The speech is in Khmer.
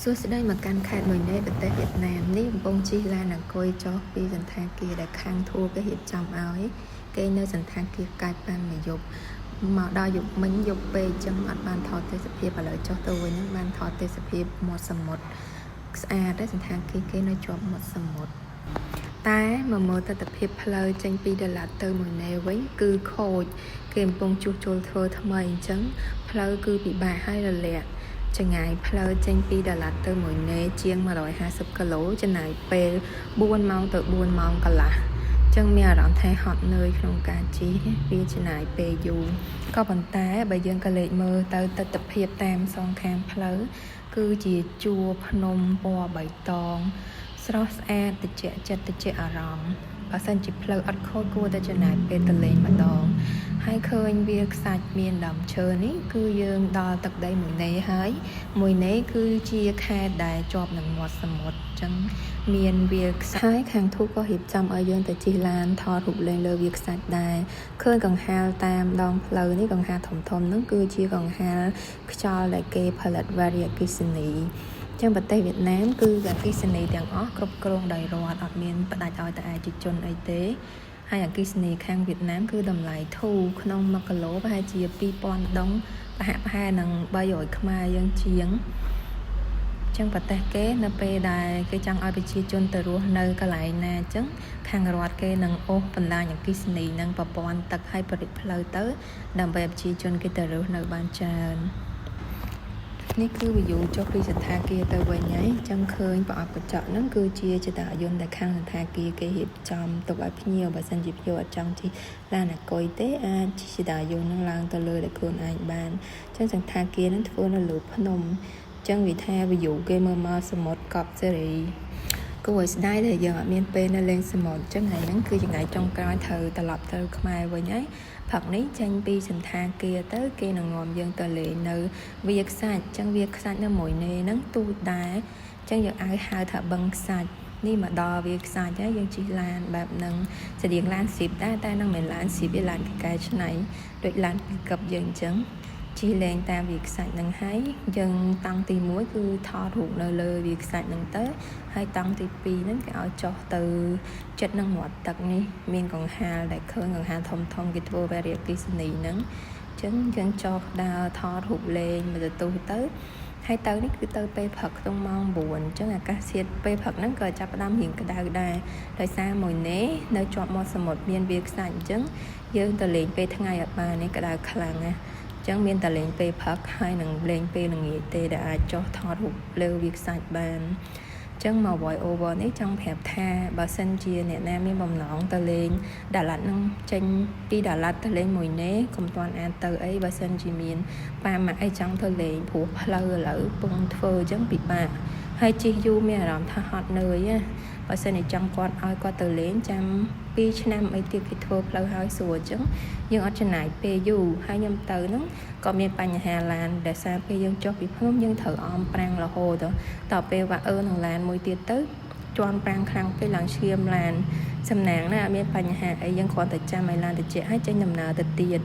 សួស្តីមកកាន់ខេត្តមួយនេះប្រទេសវៀតណាមនេះកំពុងជិះឡានអង្គុយចុះពីសន្តាគារដែលខាងធួគេរៀបចំឲ្យគេនៅសន្តាគារកាច់បានមួយយប់មកដល់យប់មិញយប់ពេកចឹងអត់បានថតទេសភាពឥឡូវចុះទៅវិញហ្នឹងបានថតទេសភាពមាត់សមុទ្រស្អាតដែរសន្តាគារគេនៅជាប់មាត់សមុទ្រតែមកមើលទស្សនវិជ្ជាផ្លូវចេញពីដាឡាទៅមួយណេវិញគឺខូចគេកំពុងជួសជុលធ្វើថ្មីអញ្ចឹងផ្លូវគឺពិបាកហើយរលាក់ចម្ងាយផ្លូវចេញពីដាឡាទៅមួយណេជាង150គីឡូចំណាយពេល4ម៉ោងទៅ4ម៉ោងកន្លះចឹងមានអារម្មណ៍ថាហត់នឿយក្នុងការជិះវាចំណាយពេលយូរក៏ប៉ុន្តែបើយើងក៏លេចមើលទៅទស្សនវិជ្ជាតាមសងខាងផ្លូវគឺជាជួរភ្នំពណ៌បៃតងស្រស់ស្អាតត្រជាក់ចិត្តត្រជាក់អារម្មណ៍បើសិនជាផ្លូវអត់ខូចគួរតែចំណាយពេលទៅលេងម្ដងហើយឃើញវាខ្សាច់មានដើមឈើនេះគឺយើងដល់ទឹកដីមួយណេហើយមួយណេគឺជាខេត្តដែលជាប់នឹងមាត់សមុទ្រចឹងមានវាខ្សាច់ខាងធូក៏រៀបចំឲ្យយើងទៅជិះឡានថតរូបលេងលើវាខ្សាច់ដែរឃើញកង្ហារតាមដងផ្លូវនេះកង្ហារធំហ្នឹងគឺជាកង្ហារខ្យល់ដែលគេផលិតវារីអគ្គិសនីចឹងប្រទេសវៀតណាមគឺអគ្គិសនីទាំងអស់គ្រប់គ្រងដោយរដ្ឋអត់មានផ្ដាច់ឲ្យតែឯកជនអីទេហើយអគ្គិសនីខាងវៀតណាមគឺតម្លៃធូរក្នុង1គីឡូប្រហែលជា2000ដុងប្រហែលនឹង300ខ្មែរយើងជាងចឹងប្រទេសគេនៅពេលដែលគេចង់ឲ្យប្រជាជនទៅរស់នៅកន្លែងណាចឹងខាងរដ្ឋគេនឹងអូសបណ្ដាញអគ្គិសនីនិងប្រព័ន្ធទឹកឲ្យប្រតិផ្លូវទៅដើម្បីឲ្យប្រជាជនគេទៅរស់នៅបានច្រើននេះគឺ view ចុះពីសន្តាគារទៅវិញហើយចឹងឃើញប្រអប់កញ្ចក់ហ្នឹងគឺជាចតាយន្តដែលខាងសន្តាគារគេរៀបចំទុកឲ្យភ្ញៀវបើសិនជាភ្ញៀវអត់ចង់ជិះឡានអង្គុយទេអាចជិះចតាយន្តហ្នឹងឡើងទៅលើដោយខ្លួនឯងបានចឹងសន្តាគារហ្នឹងធ្វើនៅលើភ្នំចឹងវាថា view គេមើលមកសមុទ្រកប់សេរីគួរឲ្យស្ដាយដែលយើងអត់មានពេលនៅលេងសមុទ្រចឹងថ្ងៃហ្នឹងគឺថ្ងៃចុងក្រោយត្រូវត្រឡប់ទៅខ្មែរវិញហើយផឹកនេះចេញពីសន្តាគារទៅគេនឹងនាំយើងទៅលេងនៅវាខ្សាច់ចឹងវាខ្សាច់នៅមួយនេះហ្នឹងទូចដែរចឹងយើងឲ្យហៅថាបឹងខ្សាច់នេះមកដល់វាខ្សាច់ហើយយើងជិះឡានបែបហ្នឹងស្តៀងឡានស៊ីបដែរតែនឹងមិនឡានស៊ីបទេឡានកែច្នៃដូចឡានពីកឹបយើងចឹងជិះលេងតាមវាខ្សាច់ហ្នឹងហើយយើងតង់ទី1គឺថតរូបនៅលើវាខ្សាច់ហ្នឹងទៅហើយតង់ទី2ហ្នឹងគេឲ្យចុះទៅចិត្តនឹងមាត់ទឹកនេះមានកង្ហារដែលឃើញកង្ហារធំគេធ្វើវារីអគ្គិសនីហ្នឹងអញ្ចឹងយើងចុះដើរថតរូបលេងមកទទួលទៅហើយទៅនេះគឺទៅពេលព្រឹកក្នុងម៉ោង9អញ្ចឹងអាកាសធាតុពេលព្រឹកហ្នឹងក៏ចាប់ផ្ដើមរៀងក្តៅដែរដោយសារមួយនេះនៅជាប់មាត់សមុទ្រមានវាខ្សាច់អញ្ចឹងយើងទៅលេងពេលថ្ងៃអត់បាននេះក្តៅខ្លាំងណាចឹងមានតែលេងពេលព្រឹកហើយនឹងលេងពេលល្ងាចទេដែលអាចចុះថតរូបលើវាខ្សាច់បានចឹងមក voice over នេះចង់ប្រាប់ថាបើសិនជាអ្នកណាមានបំណងទៅលេងដាឡាត់នឹងចេញពីដាឡាត់ទៅលេងមួយណេកុំទាន់អានទៅអីបើសិនជាមានប៉ាម៉ាក់អីចង់ទៅលេងព្រោះផ្លូវឥឡូវពងធ្វើចឹងពិបាកហើយជិះយូរមានអារម្មណ៍ថាហត់នឿយណាបើសិនជាចង់គាត់ឲ្យគាត់ទៅលេងចាំ2ឆ្នាំអីទៀតគេធ្វើផ្លូវឲ្យស្រួលអញ្ចឹងយើងអត់ចំណាយពេលយូរហើយខ្ញុំទៅហ្នឹងក៏មានបញ្ហាឡានដែលសារពេលយើងចុះពីភ្នំយើងត្រូវអមប្រាំងរហូតដល់ពេលវ៉ាអឺនឹងឡានមួយទៀតទៅជាន់ប្រាំងខ្លាំងពេកឡើងឈាមឡានសំណាងណាអត់មានបញ្ហាអីយើងគ្រាន់តែចាំឲ្យឡានត្រជាក់ហើយចេញដំណើរទៅទៀត